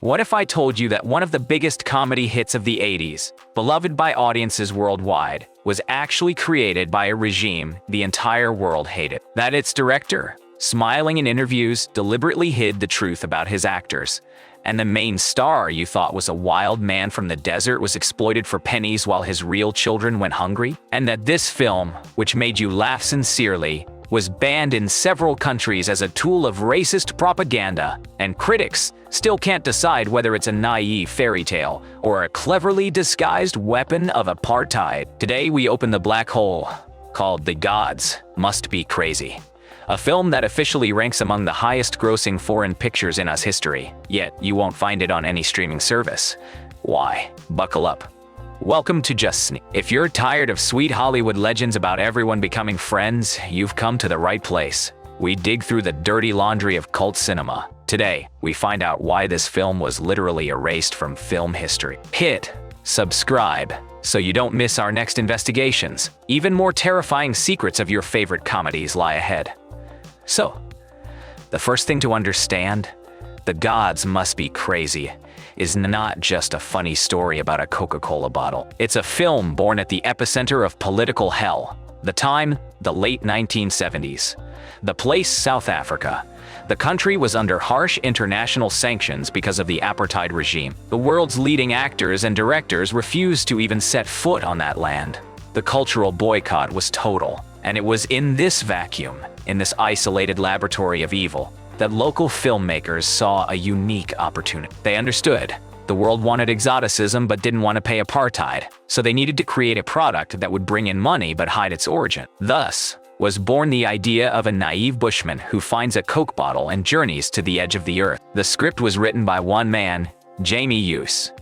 What if I told you that one of the biggest comedy hits of the 80s, beloved by audiences worldwide, was actually created by a regime the entire world hated? That its director, smiling in interviews, deliberately hid the truth about his actors, and the main star you thought was a wild man from the desert was exploited for pennies while his real children went hungry? And that this film, which made you laugh sincerely, was banned in several countries as a tool of racist propaganda, and critics still can't decide whether it's a naive fairy tale or a cleverly disguised weapon of apartheid. Today we open the black hole called The Gods Must Be Crazy, a film that officially ranks among the highest-grossing foreign pictures in US history, yet you won't find it on any streaming service. Why? Buckle up. Welcome to Just Sneak. If you're tired of sweet Hollywood legends about everyone becoming friends, you've come to the right place. We dig through the dirty laundry of cult cinema. Today, we find out why this film was literally erased from film history. Hit subscribe so you don't miss our next investigations. Even more terrifying secrets of your favorite comedies lie ahead. So, the first thing to understand, The Gods Must Be Crazy is not just a funny story about a Coca-Cola bottle. It's a film born at the epicenter of political hell. The time, the late 1970s. The place, South Africa. The country was under harsh international sanctions because of the Apartheid regime. The world's leading actors and directors refused to even set foot on that land. The cultural boycott was total, and it was in this vacuum, in this isolated laboratory of evil, that local filmmakers saw a unique opportunity. They understood the world wanted exoticism but didn't want to pay apartheid, so they needed to create a product that would bring in money but hide its origin. Thus was born the idea of a naive bushman who finds a Coke bottle and journeys to the edge of the earth. The script was written by one man, Jamie Hughes.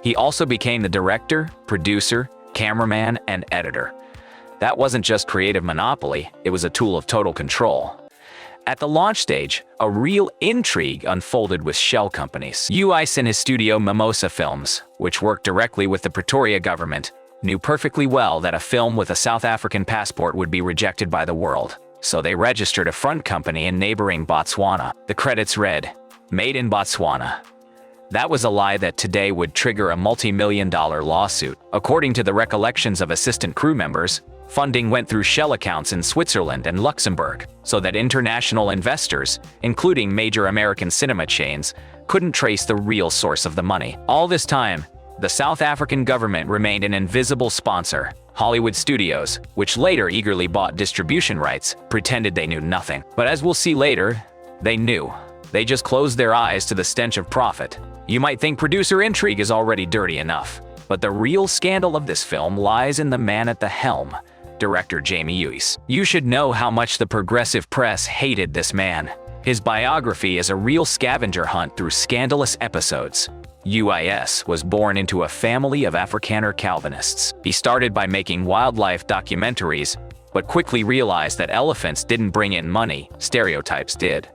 He also became the director, producer, cameraman, and editor. That wasn't just creative monopoly, it was a tool of total control. At the launch stage, a real intrigue unfolded with shell companies. Hughes and his studio Mimosa Films, which worked directly with the Pretoria government, knew perfectly well that a film with a South African passport would be rejected by the world. So they registered a front company in neighboring Botswana. The credits read, "Made in Botswana." That was a lie that today would trigger a multi-million-dollar lawsuit. According to the recollections of assistant crew members, funding went through shell accounts in Switzerland and Luxembourg, so that international investors, including major American cinema chains, couldn't trace the real source of the money. All this time, the South African government remained an invisible sponsor. Hollywood studios, which later eagerly bought distribution rights, pretended they knew nothing. But as we'll see later, they knew. They just closed their eyes to the stench of profit. You might think producer intrigue is already dirty enough, but the real scandal of this film lies in the man at the helm, director Jamie Hughes. You should know how much the progressive press hated this man. His biography is a real scavenger hunt through scandalous episodes. Hughes was born into a family of Afrikaner Calvinists. He started by making wildlife documentaries, but quickly realized that elephants didn't bring in money, stereotypes did.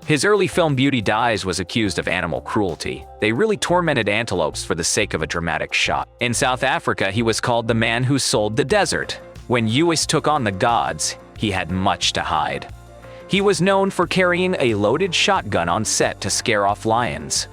His early film Beauty Dies was accused of animal cruelty. They really tormented antelopes for the sake of a dramatic shot. In South Africa, he was called the man who sold the desert. When Hughes took on The Gods, he had much to hide. He was known for carrying a loaded shotgun on set to scare off lions.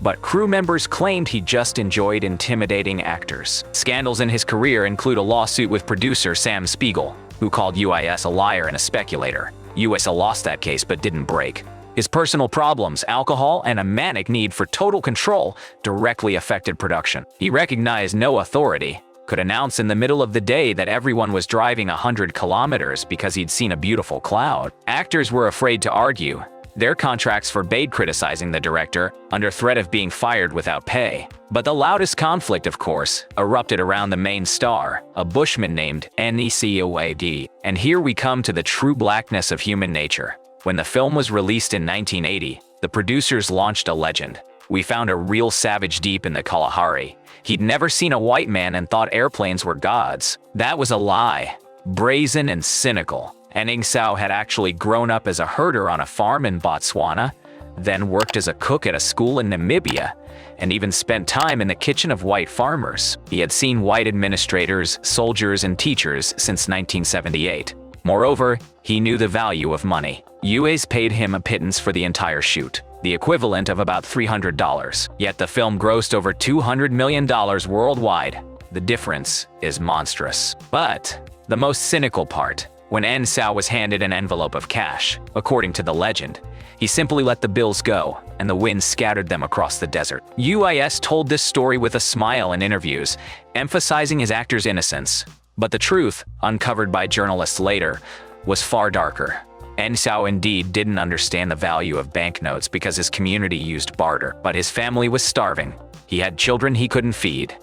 But crew members claimed he just enjoyed intimidating actors. Scandals in his career include a lawsuit with producer Sam Spiegel, who called Hughes a liar and a speculator. Hughes lost that case but didn't break. His personal problems, alcohol, and a manic need for total control directly affected production. He recognized no authority, could announce in the middle of the day that everyone was driving 100 kilometers because he'd seen a beautiful cloud. Actors were afraid to argue. Their contracts forbade criticizing the director, under threat of being fired without pay. But the loudest conflict, of course, erupted around the main star, a bushman named Necod. And here we come to the true blackness of human nature. When the film was released in 1980, the producers launched a legend. We found a real savage deep in the Kalahari. He'd never seen a white man and thought airplanes were gods. That was a lie, brazen and cynical. Necod had actually grown up as a herder on a farm in Botswana, then worked as a cook at a school in Namibia, and even spent time in the kitchen of white farmers. He had seen white administrators, soldiers, and teachers since 1978. Moreover, he knew the value of money. Hughes paid him a pittance for the entire shoot. the equivalent of about $300. Yet the film grossed over $200 million worldwide. The difference is monstrous. But the most cynical part, when Nsao was handed an envelope of cash, according to the legend, he simply let the bills go, and the wind scattered them across the desert. UIS told this story with a smile in interviews, emphasizing his actor's innocence. But the truth, uncovered by journalists later, was far darker. Nsao indeed didn't understand the value of banknotes because his community used barter, but his family was starving. He had children he couldn't feed.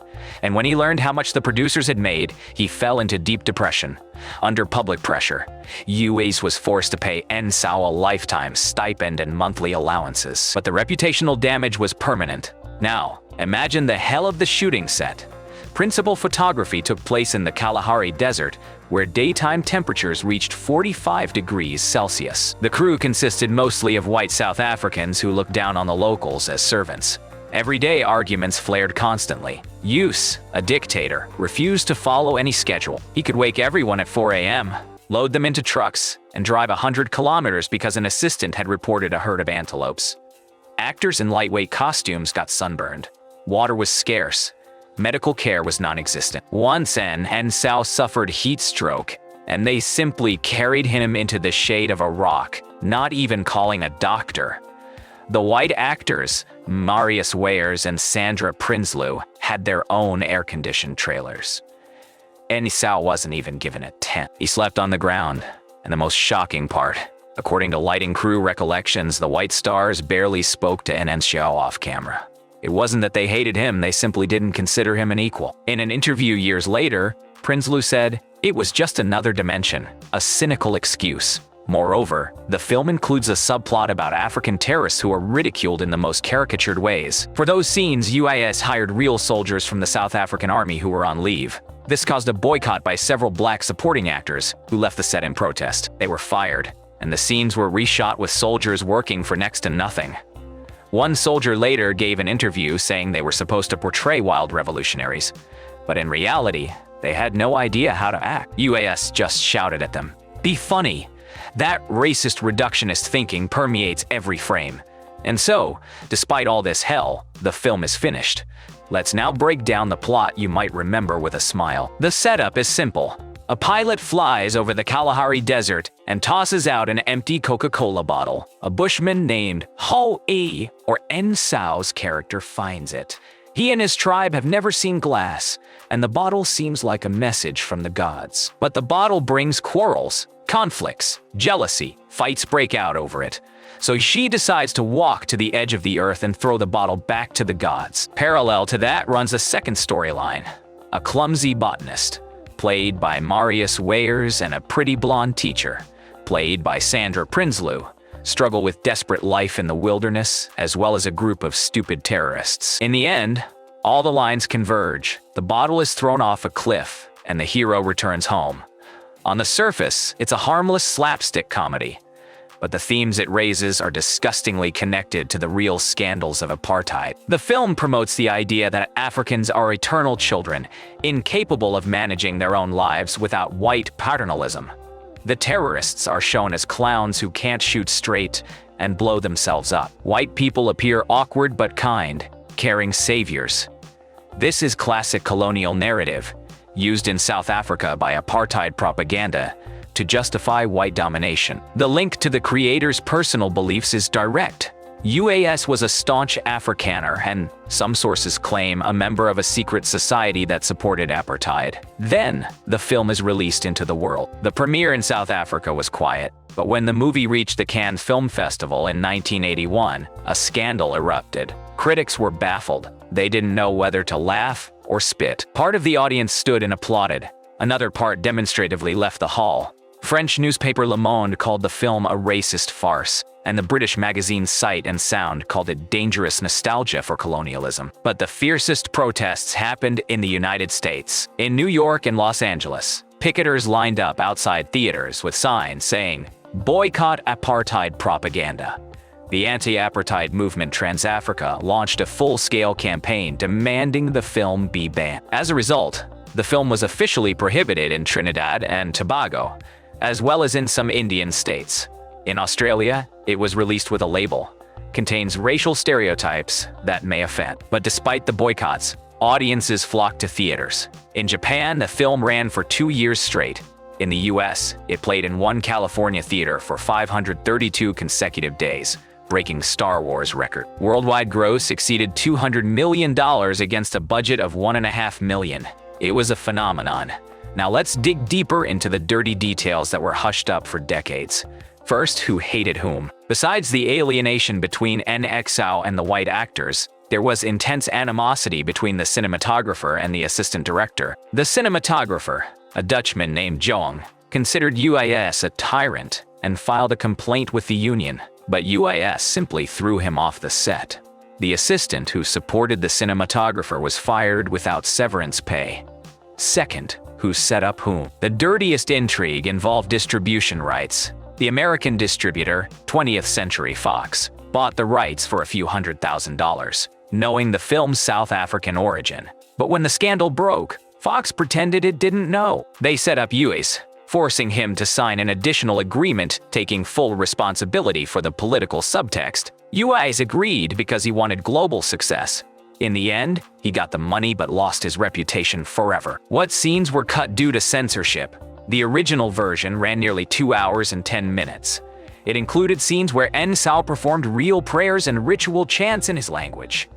And when he learned how much the producers had made, he fell into deep depression. Under public pressure, UIS was forced to pay Nsao a lifetime stipend and monthly allowances. But the reputational damage was permanent. Now, imagine the hell of the shooting set. Principal photography took place in the Kalahari Desert, where daytime temperatures reached 45 degrees Celsius. The crew consisted mostly of white South Africans who looked down on the locals as servants. Everyday arguments flared constantly. UIS, a dictator, refused to follow any schedule. He could wake everyone at 4 a.m., load them into trucks, and drive 100 kilometers because an assistant had reported a herd of antelopes. Actors in lightweight costumes got sunburned. Water was scarce. Medical care was non-existent. Once Nsao suffered heat stroke, and they simply carried him into the shade of a rock, not even calling a doctor. The white actors, Marius Weyers and Sandra Prinsloo, had their own air-conditioned trailers. Nsao wasn't even given a tent. He slept on the ground. And the most shocking part, according to lighting crew recollections, the White Stars barely spoke to Nsao off camera. It wasn't that they hated him, they simply didn't consider him an equal. In an interview years later, Prinsloo said, "It was just another dimension, a cynical excuse." Moreover, the film includes a subplot about African terrorists who are ridiculed in the most caricatured ways. For those scenes, UIS hired real soldiers from the South African Army who were on leave. This caused a boycott by several black supporting actors, who left the set in protest. They were fired, and the scenes were reshot with soldiers working for next to nothing. One soldier later gave an interview saying they were supposed to portray wild revolutionaries, but in reality, they had no idea how to act. UAS just shouted at them, "Be funny!" That racist reductionist thinking permeates every frame. And so, despite all this hell, the film is finished. Let's now break down the plot you might remember with a smile. The setup is simple. A pilot flies over the Kalahari Desert and tosses out an empty Coca-Cola bottle. A bushman named Ho-E, or Nsao's character, finds it. He and his tribe have never seen glass, and the bottle seems like a message from the gods. But the bottle brings quarrels, conflicts, jealousy, fights break out over it. So she decides to walk to the edge of the earth and throw the bottle back to the gods. Parallel to that runs a second storyline. A clumsy botanist, played by Marius Weyers, and a pretty blonde teacher, played by Sandra Prinsloo, struggle with desperate life in the wilderness, as well as a group of stupid terrorists. In the end, all the lines converge. The bottle is thrown off a cliff, and the hero returns home. On the surface, it's a harmless slapstick comedy, but the themes it raises are disgustingly connected to the real scandals of apartheid. The film promotes the idea that Africans are eternal children, incapable of managing their own lives without white paternalism. The terrorists are shown as clowns who can't shoot straight and blow themselves up. White people appear awkward but kind, caring saviors. This is classic colonial narrative, used in South Africa by apartheid propaganda to justify white domination. The link to the creator's personal beliefs is direct. UAS was a staunch Afrikaner and, some sources claim, a member of a secret society that supported apartheid. Then, the film is released into the world. The premiere in South Africa was quiet, but when the movie reached the Cannes Film Festival in 1981, a scandal erupted. Critics were baffled. They didn't know whether to laugh or spit. Part of the audience stood and applauded. Another part demonstratively left the hall. French newspaper Le Monde called the film a racist farce, and the British magazine Sight and Sound called it dangerous nostalgia for colonialism. But the fiercest protests happened in the United States. In New York and Los Angeles, picketers lined up outside theaters with signs saying, "Boycott apartheid propaganda." The anti-apartheid movement Trans-Africa launched a full-scale campaign demanding the film be banned. As a result, the film was officially prohibited in Trinidad and Tobago, as well as in some Indian states. In Australia, it was released with a label, contains racial stereotypes that may offend. But despite the boycotts, audiences flocked to theaters. In Japan, the film ran for 2 years straight. In the US, it played in one California theater for 532 consecutive days, breaking Star Wars record. Worldwide gross exceeded $200 million against a budget of $1.5 million. It was a phenomenon. Now let's dig deeper into the dirty details that were hushed up for decades. First, who hated whom? Besides the alienation between NXO and the white actors, there was intense animosity between the cinematographer and the assistant director. The cinematographer, a Dutchman named Jong, considered UIS a tyrant and filed a complaint with the union, but UIS simply threw him off the set. The assistant who supported the cinematographer was fired without severance pay. Second, who set up whom? The dirtiest intrigue involved distribution rights. The American distributor, 20th Century Fox, bought the rights for a few $100,000, knowing the film's South African origin. But when the scandal broke, Fox pretended it didn't know. They set up UIS, forcing him to sign an additional agreement taking full responsibility for the political subtext. UIS agreed because he wanted global success. In the end, he got the money but lost his reputation forever. What scenes were cut due to censorship? The original version ran nearly 2 hours and 10 minutes. It included scenes where Nsao performed real prayers and ritual chants in his language.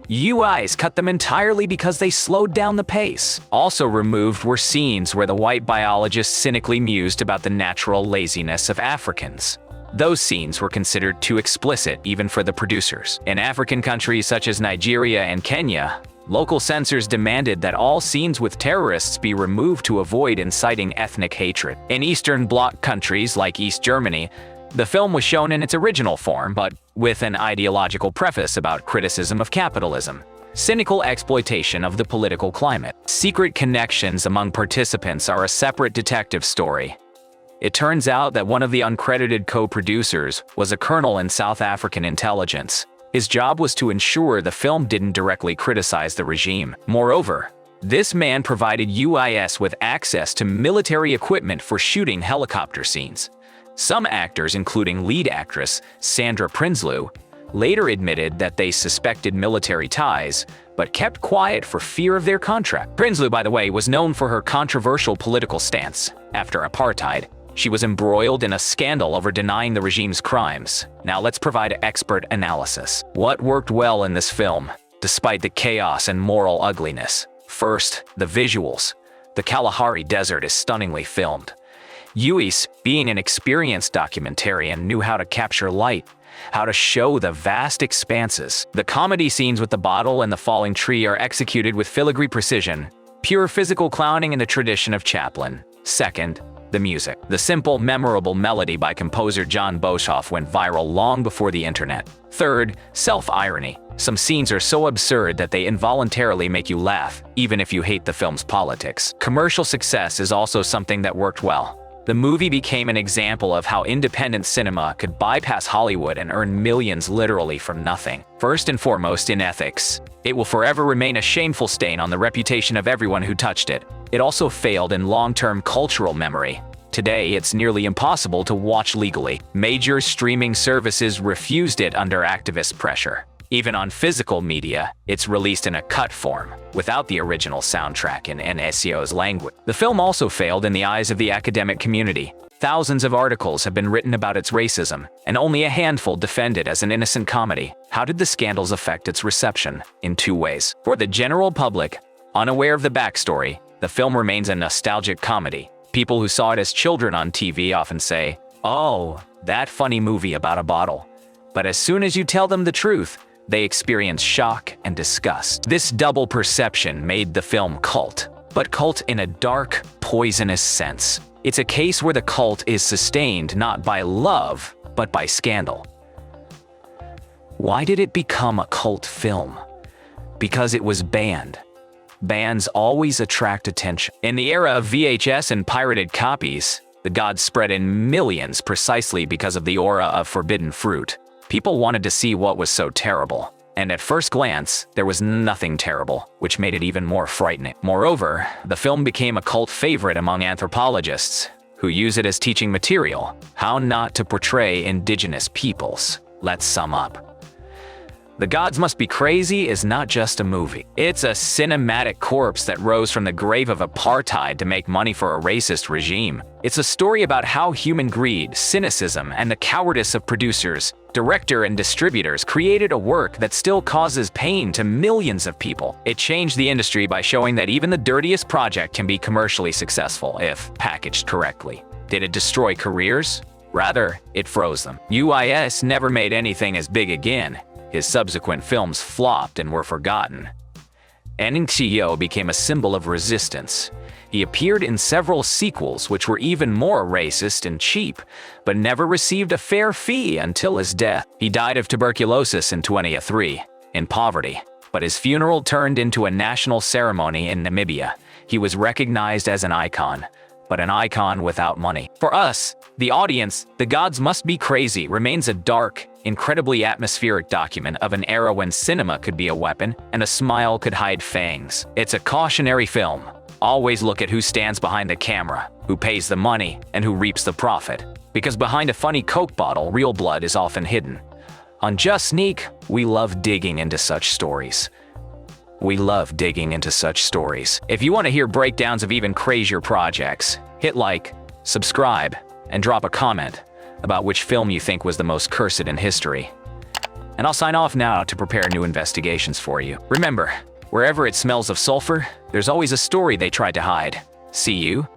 UIs cut them entirely because they slowed down the pace. Also removed were scenes where the white biologist cynically mused about the natural laziness of Africans. Those scenes were considered too explicit even for the producers. In African countries such as Nigeria and Kenya, local censors demanded that all scenes with terrorists be removed to avoid inciting ethnic hatred. In Eastern Bloc countries like East Germany, the film was shown in its original form, but with an ideological preface about criticism of capitalism, cynical exploitation of the political climate. Secret connections among participants are a separate detective story. It turns out that one of the uncredited co-producers was a colonel in South African intelligence. His job was to ensure the film didn't directly criticize the regime. Moreover, this man provided UIS with access to military equipment for shooting helicopter scenes. Some actors, including lead actress Sandra Prinsloo, later admitted that they suspected military ties, but kept quiet for fear of their contract. Prinsloo, by the way, was known for her controversial political stance. After Apartheid, she was embroiled in a scandal over denying the regime's crimes. Now let's provide expert analysis. What worked well in this film, despite the chaos and moral ugliness? First, the visuals. The Kalahari Desert is stunningly filmed. UIS, being an experienced documentarian, knew how to capture light, how to show the vast expanses. The comedy scenes with the bottle and the falling tree are executed with filigree precision, pure physical clowning in the tradition of Chaplin. Second, the music. The simple, memorable melody by composer John Boshoff went viral long before the internet. Third, self-irony. Some scenes are so absurd that they involuntarily make you laugh, even if you hate the film's politics. Commercial success is also something that worked well. The movie became an example of how independent cinema could bypass Hollywood and earn millions literally from nothing. First and foremost, in ethics, it will forever remain a shameful stain on the reputation of everyone who touched it. It also failed in long-term cultural memory. Today, it's nearly impossible to watch legally. Major streaming services refused it under activist pressure. Even on physical media, it's released in a cut form, without the original soundtrack in NSO's language. The film also failed in the eyes of the academic community. Thousands of articles have been written about its racism, and only a handful defend it as an innocent comedy. How did the scandals affect its reception? In 2 ways. For the general public, unaware of the backstory, the film remains a nostalgic comedy. People who saw it as children on TV often say, "Oh, that funny movie about a bottle." But as soon as you tell them the truth, they experience shock and disgust. This double perception made the film cult, but cult in a dark, poisonous sense. It's a case where the cult is sustained not by love, but by scandal. Why did it become a cult film? Because it was banned. Bans always attract attention. In the era of VHS and pirated copies, the gods spread in millions precisely because of the aura of forbidden fruit. People wanted to see what was so terrible. And at first glance, there was nothing terrible, which made it even more frightening. Moreover, the film became a cult favorite among anthropologists, who use it as teaching material. How not to portray indigenous peoples. Let's sum up. The Gods Must Be Crazy is not just a movie. It's a cinematic corpse that rose from the grave of apartheid to make money for a racist regime. It's a story about how human greed, cynicism, and the cowardice of producers, director, and distributors created a work that still causes pain to millions of people. It changed the industry by showing that even the dirtiest project can be commercially successful if packaged correctly. Did it destroy careers? Rather, it froze them. UIS never made anything as big again. His subsequent films flopped and were forgotten. NCO became a symbol of resistance. He appeared in several sequels which were even more racist and cheap, but never received a fair fee until his death. He died of tuberculosis in 2003, in poverty, but his funeral turned into a national ceremony in Namibia. He was recognized as an icon, but an icon without money. For us, the audience, The Gods Must Be Crazy remains a dark, incredibly atmospheric document of an era when cinema could be a weapon and a smile could hide fangs. It's a cautionary film. Always look at who stands behind the camera, who pays the money, and who reaps the profit. Because behind a funny Coke bottle, real blood is often hidden. On Just Sneak, we love digging into such stories. If you want to hear breakdowns of even crazier projects, hit like, subscribe, and drop a comment about which film you think was the most cursed in history. And I'll sign off now to prepare new investigations for you. Remember, wherever it smells of sulfur, there's always a story they tried to hide. See you